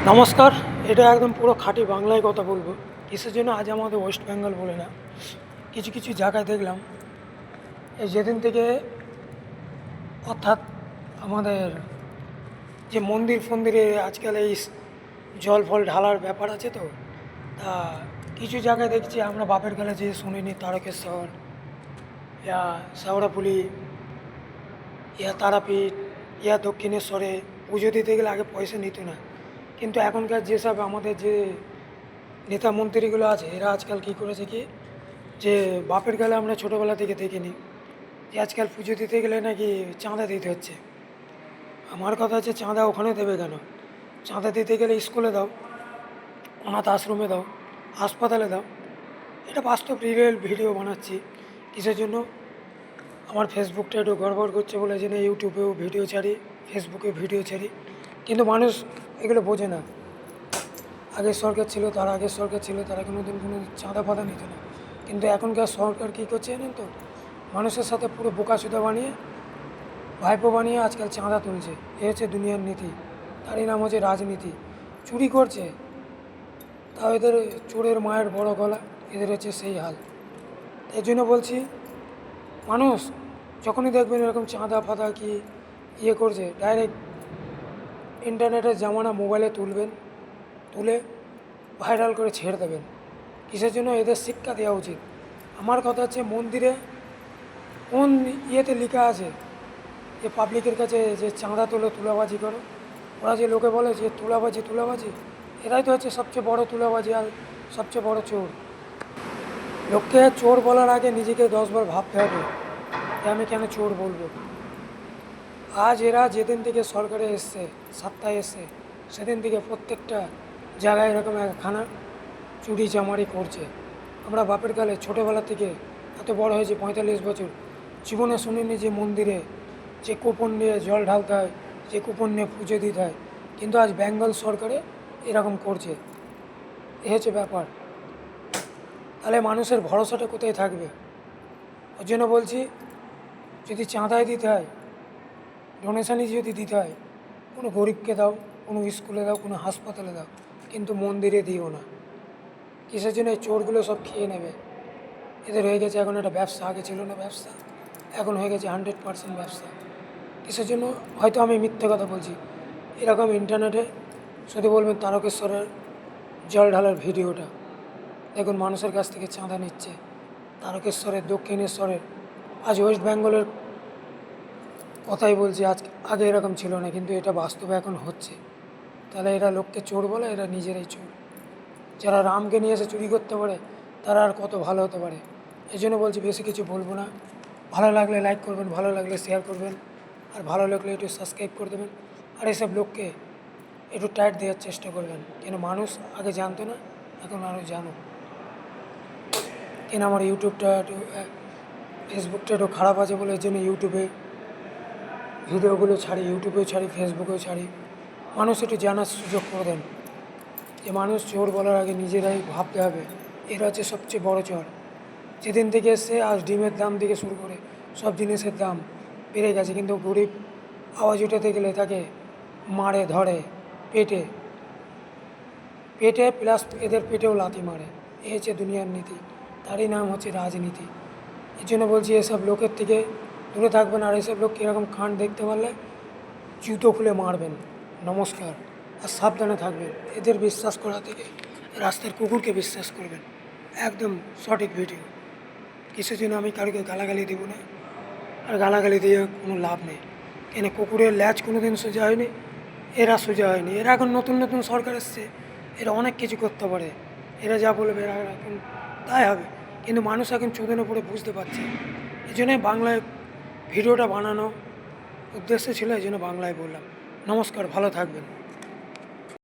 নমস্কার। এটা একদম পুরো খাঁটি বাংলায় কথা বলবো। কিসের জন্য আজ আমাদের ওয়েস্ট বেঙ্গল বলে না, কিছু কিছু জায়গায় দেখলাম এই যেদিন থেকে অর্থাৎ আমাদের যে মন্দির ফন্দিরে আজকাল এই জল ফল ঢালার ব্যাপার আছে, তো তা কিছু জায়গায় দেখছি আমরা বাপের কালে যে শুনিনি, তারকেশ্বর ইয়া শেওড়াফুলি ইয়া তারাপীঠ ইয়া দক্ষিণেশ্বরে পুজো দিতে গেলে আগে পয়সা নিত না, কিন্তু এখনকার যেসব আমাদের যে নেতা মন্ত্রীগুলো আছে এরা আজকাল কী করেছে কি, যে বাপের কালে আমরা ছোটোবেলা থেকে দেখিনি যে আজকাল পুজো দিতে গেলে নাকি চাঁদা দিতে হচ্ছে। আমার কথা হচ্ছে, চাঁদা ওখানে দেবে কেন? চাঁদা দিতে গেলে স্কুলে দাও, অনাথ আশ্রমে দাও, হাসপাতালে দাও। এটা বাস্তব রিয়েল ভিডিও বানাচ্ছি। কিসের জন্য? আমার ফেসবুকটা একটু গড়বড় করছে বলে জন্য ইউটিউবেও ভিডিও ছাড়ি, ফেসবুকে ভিডিও ছাড়ি, কিন্তু মানুষ এগুলো বোঝে না। আগের সরকার ছিল, তার আগের সরকার ছিল, তারা কোনো দিন কোনো চাঁদা ফাঁদা নিত না, কিন্তু এখনকার সরকার কী করছে জানেন তো? মানুষের সাথে পুরো বোকাচোদা বানিয়ে, ভাইপো বানিয়ে আজকাল চাঁদা তুলছে। এ হচ্ছে দুনিয়ার নীতি, তারই নাম হচ্ছে রাজনীতি। চুরি করছে, তাও এদের চোরের মায়ের বড় গলা, এদের হচ্ছে সেই হাল। এর জন্য বলছি, মানুষ যখনই দেখবেন এরকম চাঁদা ফাঁদা কি করছে, ডাইরেক্ট ইন্টারনেটের জামানা মোবাইলে তুলবেন, তুলে ভাইরাল করে ছেড়ে দেবেন। কিসের জন্য? এদের শিক্ষা দেওয়া উচিত। আমার কথা হচ্ছে, মন্দিরে কোন ইয়েতে লেখা আছে যে পাবলিকের কাছে যে চাঁদা তোলো, তুলাবাজি করো? ওরা যে লোকে বলে যে তুলাবাজি, এরাই তো হচ্ছে সবচেয়ে বড় তুলাবাজি আর সবচেয়ে বড় চোর। লোককে চোর বলার আগে নিজেকে 10বার ভাবতে হবে যে আমি কেন চোর বলবো। আজ এরা যেদিন থেকে সরকারে এসছে, সত্তায় এসছে, সেদিন থেকে প্রত্যেকটা জায়গায় এরকম একখানা চুরি চামারি করছে। আমরা বাপের কালে ছোটোবেলা থেকে এত বড় হয়েছে, 45 বছর, জীবনে শুনিনি যে মন্দিরে যে কুপন নিয়ে জল ঢালতে হয়, যে কুপন নিয়ে পুজো দিতে হয়, কিন্তু আজ বেঙ্গল সরকারে এরকম করছে। এ হচ্ছে ব্যাপার। তাহলে মানুষের ভরসাটা কোথায় থাকবে? ওর জন্য বলছি, যদি চাঁদায় দিতে হয়, ডোনেশানই যদি দিতে হয়, কোনো গরিবকে দাও, কোনো স্কুলে দাও, কোনো হাসপাতালে দাও, কিন্তু মন্দিরে দিও না। কিসের জন্য? এই চোরগুলো সব খেয়ে নেবে। এদের হয়ে গেছে এখন একটা ব্যবসা, আগে ছিল না ব্যবসা, এখন হয়ে গেছে 100% ব্যবসা। কিসের জন্য? হয়তো আমি মিথ্যে কথা বলছি। এরকম ইন্টারনেটে শুধু বলবেন তারকেশ্বরের জল ঢালার ভিডিওটা দেখুন, মানুষের কাছ থেকে চাঁদা নিচ্ছে। তারকেশ্বরের, দক্ষিণেশ্বরের, আজ ওয়েস্ট বেঙ্গলের কথাই বলছি, আগে এরকম ছিল না, কিন্তু এটা বাস্তবে এখন হচ্ছে। তাহলে এরা লোককে চোর বলে, এরা নিজেরাই চোর। যারা রামকে নিয়ে এসে চুরি করতে পারে, তারা আর কত ভালো হতে পারে। এই জন্য বলছি, বেশি কিছু বলবো না। ভালো লাগলে লাইক করবেন, ভালো লাগলে শেয়ার করবেন, আর ভালো লাগলে একটু সাবস্ক্রাইব করে দেবেন। আর এসব লোককে একটু টাইট দেওয়ার চেষ্টা করবেন, কেন মানুষ আগে জানতো না, এখন আরও জানো। কেন আমার ইউটিউবটা একটু ফেসবুকটা একটু খারাপ আছে বলে, এর জন্য ইউটিউবে ভিডিওগুলো ছাড়ি, ইউটিউবেও ছাড়ি, ফেসবুকেও ছাড়ি। মানুষ একটু জানার সুযোগ করে দেন যে মানুষ চোর বলার আগে নিজেরাই ভাবতে হবে। এরা হচ্ছে সবচেয়ে বড় চোর। যেদিন থেকে এসছে, আজ ডিমের দাম থেকে শুরু করে সব জিনিসের দাম বেড়ে গেছে, কিন্তু গরিব আওয়াজ উঠাতে গেলে তাকে মারে, ধরে পেটে পেটে প্লাস এদের পেটেও লাথি মারে। এ হচ্ছে দুনিয়ার নীতি, তারই নাম হচ্ছে রাজনীতি। এর জন্য বলছি, এসব লোকের থেকে দূরে থাকবেন, আর এসব লোক কীরকম কাণ্ড দেখতে পারলে জুতো খুলে মারবেন। নমস্কার। আর সাবধানে থাকবেন এদের বিশ্বাস করা থেকে। রাস্তার কুকুরকে বিশ্বাস করবেন, একদম সঠিক ভিডিও। কিসের জন্য? আমি কারোকে গালাগালি দেবো না, আর গালাগালি দিয়ে কোনো লাভ নেই। কেন? কুকুরের ল্যাজ কোনো দিন সোজা হয়নি, এরা সোজা হয়নি। এরা এখন নতুন নতুন সরকার এসছে, এরা অনেক কিছু করতে পারে, এরা যা বলবে এরা এখন তাই হবে। কিন্তু মানুষ এখন চোদনে পড়ে বুঝতে পারছে। এই জন্যই বাংলায় ভিডিওটা বানানো উদ্দেশ্য ছিল, এই জন্য বাংলায় বললাম। নমস্কার, ভালো থাকবেন।